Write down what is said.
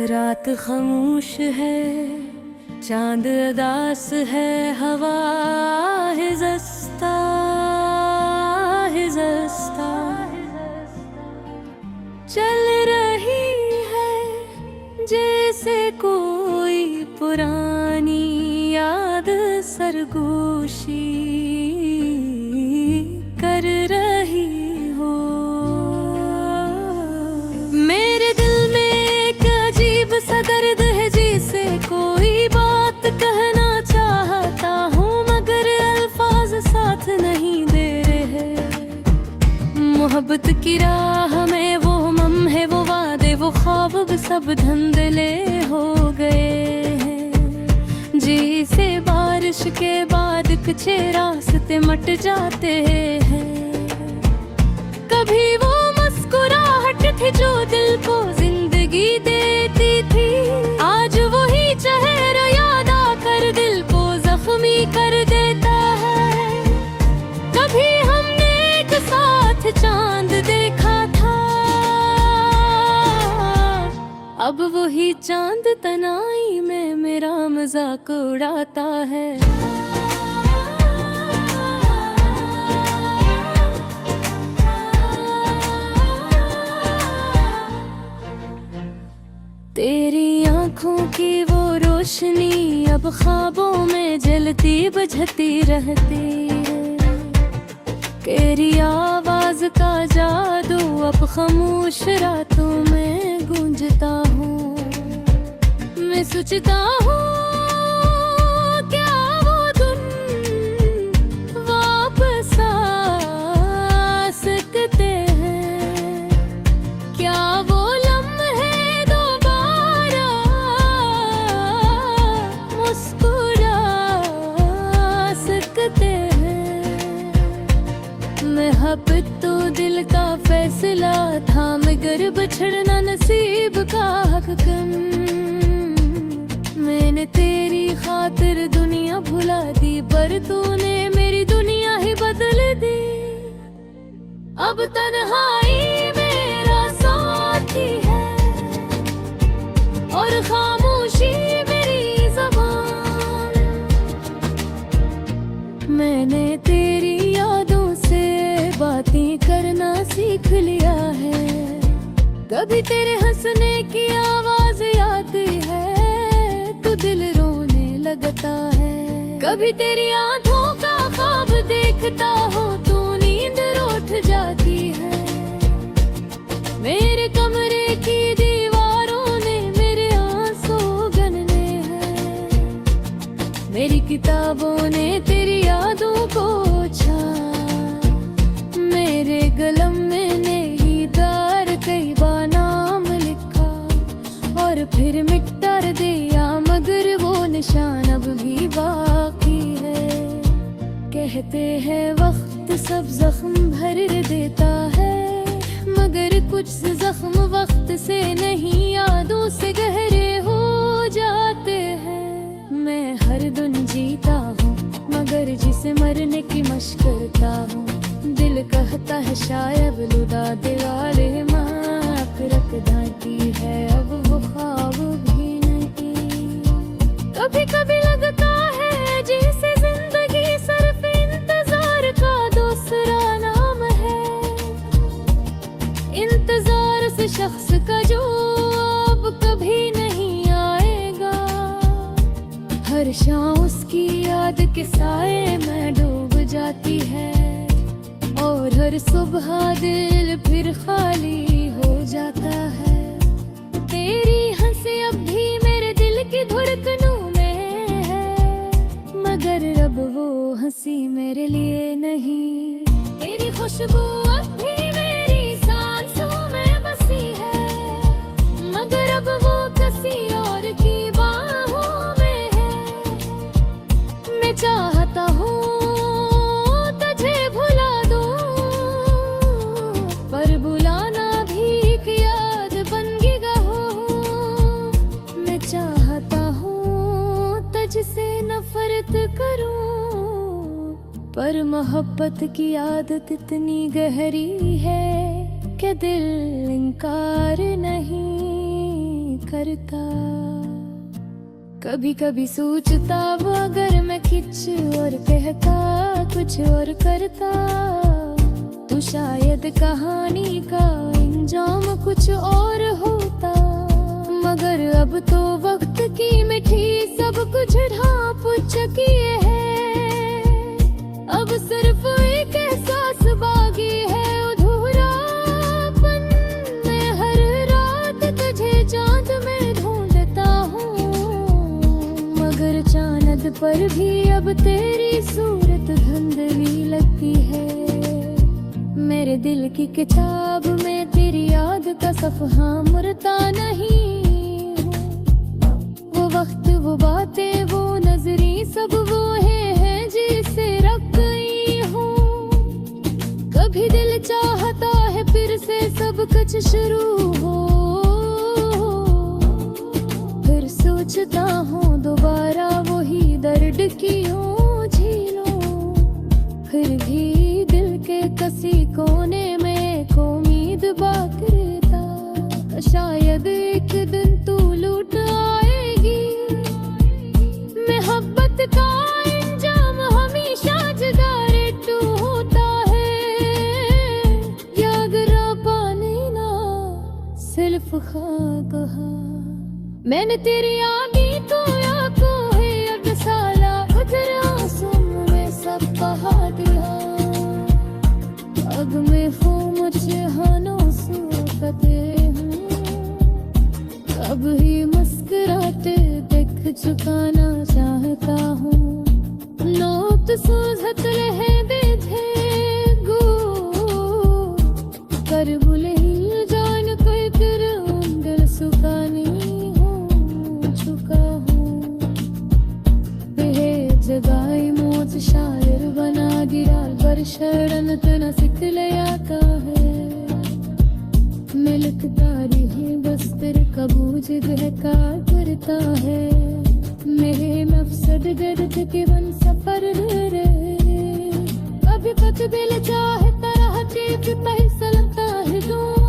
रात खामोश है, चांद अदास है, हवा है जस्ता है जस्ता, चल रही है जैसे कोई पुरानी याद सरगोशी कर रही हो। मेरे दिल में एक अजीब सा दर्द है, जिसे कोई बात कहना चाहता हूँ मगर अल्फाज साथ नहीं दे रहे। मोहब्बत की राह में वो मम है, वो वादे वो ख्वाब सब धंधले हो गए हैं। जैसे बारिश के बाद कच्चे रास्ते मट जाते हैं। कभी वो मुस्कुराहट थी जो दिल को जिंदगी देती थी, आज वही चेहरा याद आकर दिल को जख्मी कर देता है। कभी हमने एक साथ चांद देखा था, अब वही चांद तनाई में मेरा मजाक उड़ाता है। तेरी आँखों की वो रोशनी अब ख्वाबों में जलती बुझती रहती है। तेरी आवाज का जादू अब खामोश रातों में गूंजता हूँ। मैं सोचता हूँ क्या वो दिन वापस आ सकते हैं, क्या वो लम्हे दोबारा मुस्कुरा सकते हैं। मोहब्बत तो दिल का फैसला था मगर बिछड़ना नसीब का हुक्म। मैंने तेरी खातिर दुनिया भुला दी, पर तूने मेरी दुनिया ही बदल दी। अब तन्हाई मेरा साथी है और खामोशी मेरी ज़बान। मैंने तेरी यादों से बातें करना सीख लिया है। कभी तेरे हंसने की आवाज आती है तो दिल रोने लगता है। कभी तेरी आंखों का ख्वाब देखता हो तो नींद उठ जाती है। मेरे कमरे की दीवारों ने मेरे आंसू गनने हैं। मेरी किताबों ने तेरी यादों को छा, मेरे कलम में नहीं कई बार नाम लिखा और फिर मिटा दिया, मगर वो निशान अब भी बाकी है। कहते हैं वक्त सब जख्म भर देता है, मगर कुछ जख्म वक्त से नहीं यादों से गहरे हो जाते हैं। मैं हर दिन जीता हूँ मगर जिसे मरने की मशक करता हूँ। दिल कहता है शायद लुदा दीवारे माफ रखदा की है, अब वो ख्वाब भी नहीं। कभी कभी लगता है जैसे जिंदगी सिर्फ इंतजार का दूसरा नाम है। इंतजार से शख्स का जो अब कभी नहीं आएगा। हर शाम उसकी याद के साए में डूब जाती है और हर सुबह दिल फिर खाली हो जाता है। तेरी हंसी अब भी मेरे दिल की धड़कनों में है, मगर अब वो हंसी मेरे लिए नहीं। तेरी खुशबू अब भी मेरी सांसों में बसी है, मगर अब वो किसी और की बाहों में है। मैं चाहता हूँ से नफरत करूं, पर मोहब्बत की आदत इतनी गहरी है कि दिल इनकार नहीं करता। कभी कभी सोचता वो अगर मैं खिंच और कहता कुछ और करता, तो शायद कहानी का अंजाम कुछ और होता। मगर अब तो वक्त की मिठी सब कुछ ढांप चुकी है। अब सिर्फ एक एहसास बाकी है अधूरापन। मैं हर रात तुझे चांद में ढूंढता हूँ, मगर चांद पर भी अब तेरी सूरत धुंधली लगती है। मेरे दिल की किताब में तेरी याद का सफ़हा मुड़ता नहीं। वो वक्त वो बातें वो नजरें सब वो हैं जिसे रख गई हूँ। कभी दिल चाहता है फिर से सब कुछ शुरू हो, फिर सोचता हूँ दोबारा वही दर्द क्यों झेलूं। फिर भी दिल के किसी कोने में एक उम्मीद बाकी रहता, शायद एक दिन तू लौट आएगी। मोहब्बत का अंजाम हमेशा जुदा रेटू होता है। याद रा पाने ना सिर्फ कहा मैंने तेरी आगे तो आंखों है अब साला उधर आंसू में सब बहा दिया। अब मैं हूँ मुझे हानों सूखते हूँ, अब ही मुस्कुराते देख चुकाना चाहता हूँ। नोट सूझत रहे बेथे गो कर बुले जान कोई फिर दिल सुखानी हूँ चुका हूँ। जगाई मोच शायर बना गिरा पर शरण तना सिख लिया का है। मिलक तारी है बस तेरे कबूज बहका करता है। मेरे मकसद गर्द के बन सफर रे, अभी पत दिल चाहे तरह चीज पैसा लगता है दूर।